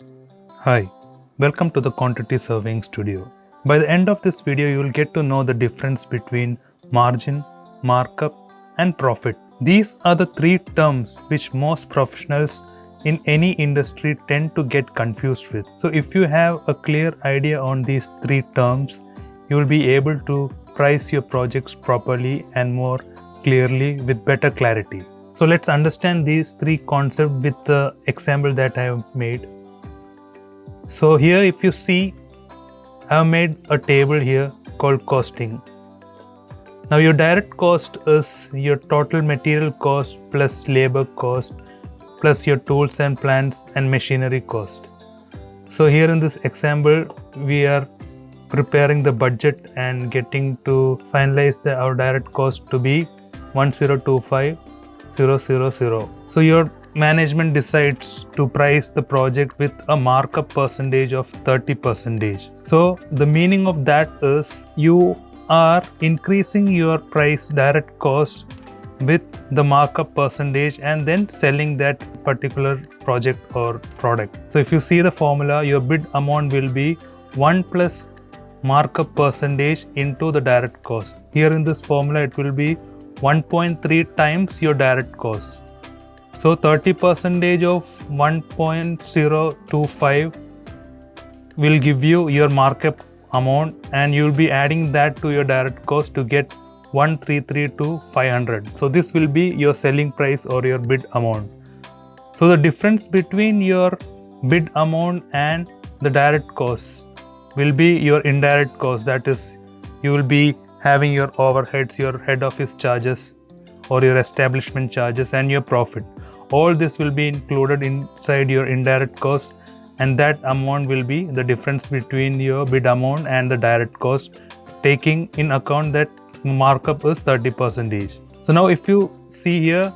Hi, welcome to the Quantity Surveying Studio. By the end of this video, you will get to know the difference between margin, markup, and profit. These are the three terms which most professionals in any industry tend to get confused with. So if you have a clear idea on these three terms, you will be able to price your projects properly and more clearly with better clarity. So let's understand these three concepts with the example that I have made. So here if you see, I have made a table here called costing. Now your direct cost is your total material cost plus labor cost plus your tools and plants and machinery cost. So here in this example, we are preparing the budget and getting to finalize our direct cost to be 1025000. So your management decides to price the project with a markup percentage of 30%. So the meaning of that is you are increasing your price direct cost with the markup percentage and then selling that particular project or product. So if you see the formula, your bid amount will be 1 plus markup percentage into the direct cost. Here in this formula, it will be 1.3 times your direct cost. So 30% of 1.025 will give you your markup amount, and you will be adding that to your direct cost to get 1332,500. So this will be your selling price or your bid amount. So the difference between your bid amount and the direct cost will be your indirect cost. That is, you will be having your overheads, your head office charges or your establishment charges and your profit. All this will be included inside your indirect cost, and that amount will be the difference between your bid amount and the direct cost, taking in account that markup is 30%. So now if you see here,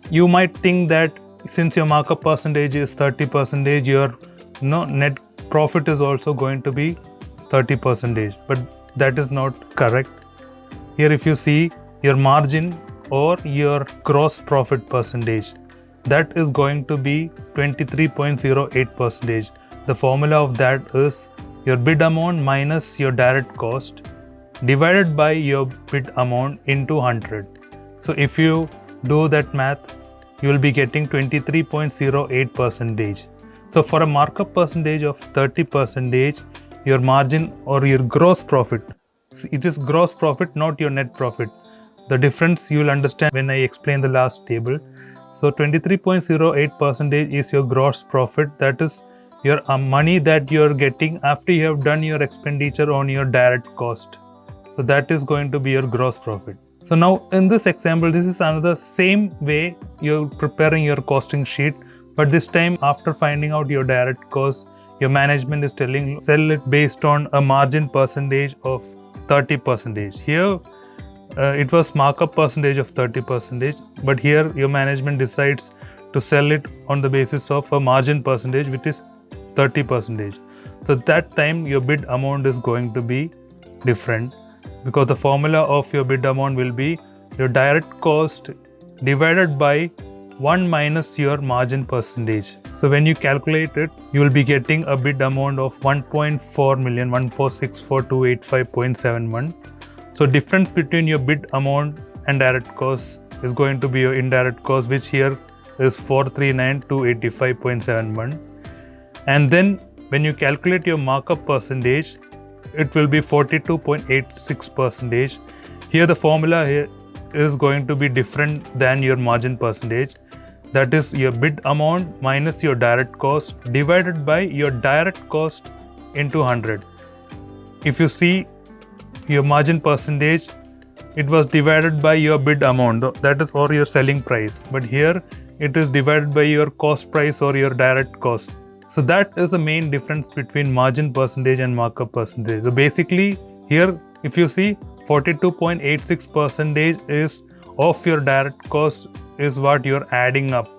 you might think that since your markup percentage is 30%, your net profit is also going to be 30%, but that is not correct. Here if you see your margin or your gross profit percentage, that is going to be 23.08%. The formula of that is your bid amount minus your direct cost divided by your bid amount into 100. So if you do that math, you will be getting 23.08%. So for a markup percentage of 30%, your margin or your gross profit, it is gross profit, not your net profit. The difference you will understand when I explain the last table. So 23.08% is your gross profit. That is your money that you are getting after you have done your expenditure on your direct cost. So that is going to be your gross profit. So now in this example, this is another same way you're preparing your costing sheet, but this time after finding out your direct cost, your management is telling sell it based on a margin percentage of 30%. Here it was markup percentage of 30%, but here your management decides to sell it on the basis of a margin percentage which is 30%. So that time your bid amount is going to be different, because the formula of your bid amount will be your direct cost divided by 1 minus your margin percentage. So when you calculate it, you will be getting a bid amount of 1.4 million, 1464285.71. So difference between your bid amount and direct cost is going to be your indirect cost, which here is 439,285.71. And then when you calculate your markup percentage, it will be 42.86%. Here the formula here is going to be different than your margin percentage. That is your bid amount minus your direct cost divided by your direct cost into 100. If you see your margin percentage, it was divided by your bid amount, that is or your selling price, but here it is divided by your cost price or your direct cost. So that is the main difference between margin percentage and markup percentage. So basically here if you see 42.86% is of your direct cost is what you're adding up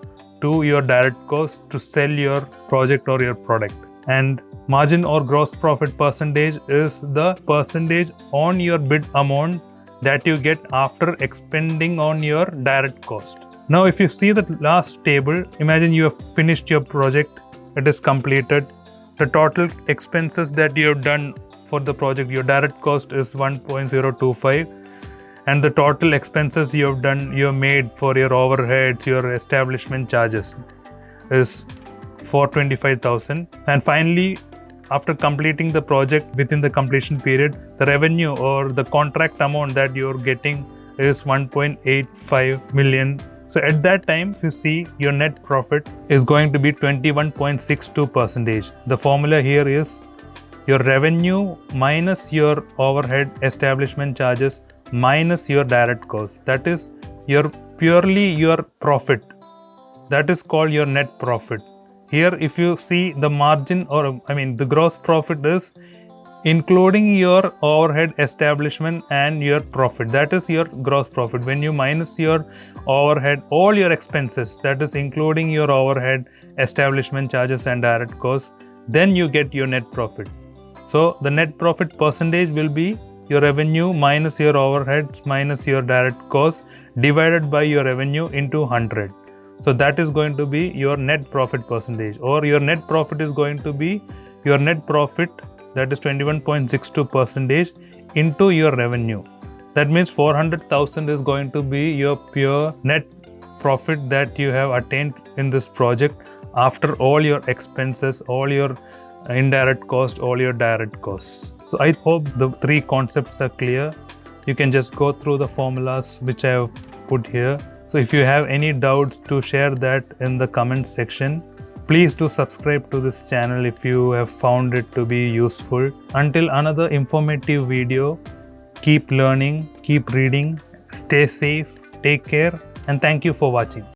to your direct cost to sell your project or your product, and margin or gross profit percentage is the percentage on your bid amount that you get after expending on your direct cost. Now if you see the last table, imagine you have finished your project it is completed. The total expenses that you have done for the project, your direct cost is 1.025, and the total expenses you have made for your overheads, your establishment charges is 425,000. And finally, after completing the project within the completion period, the revenue or the contract amount that you're getting is 1.85 million. So at that time, if you see, your net profit is going to be 21.62%. The formula here is your revenue minus your overhead establishment charges minus your direct cost. That is purely your profit. That is called your net profit. Here, if you see the margin, the gross profit is including your overhead establishment and your profit. That is your gross profit. When you minus your overhead, all your expenses, that is including your overhead, establishment charges and direct costs, then you get your net profit. So the net profit percentage will be your revenue minus your overheads minus your direct costs divided by your revenue into 100. So that is going to be your net profit percentage, or your net profit is going to be your net profit, that is 21.62% into your revenue. That means 400,000 is going to be your pure net profit that you have attained in this project after all your expenses, all your indirect cost, all your direct costs. So I hope the three concepts are clear. You can just go through the formulas which I have put here. So if you have any doubts, to share that in the comment section. Please do subscribe to this channel if you have found it to be useful. Until another informative video, keep learning, keep reading, stay safe, take care, and thank you for watching.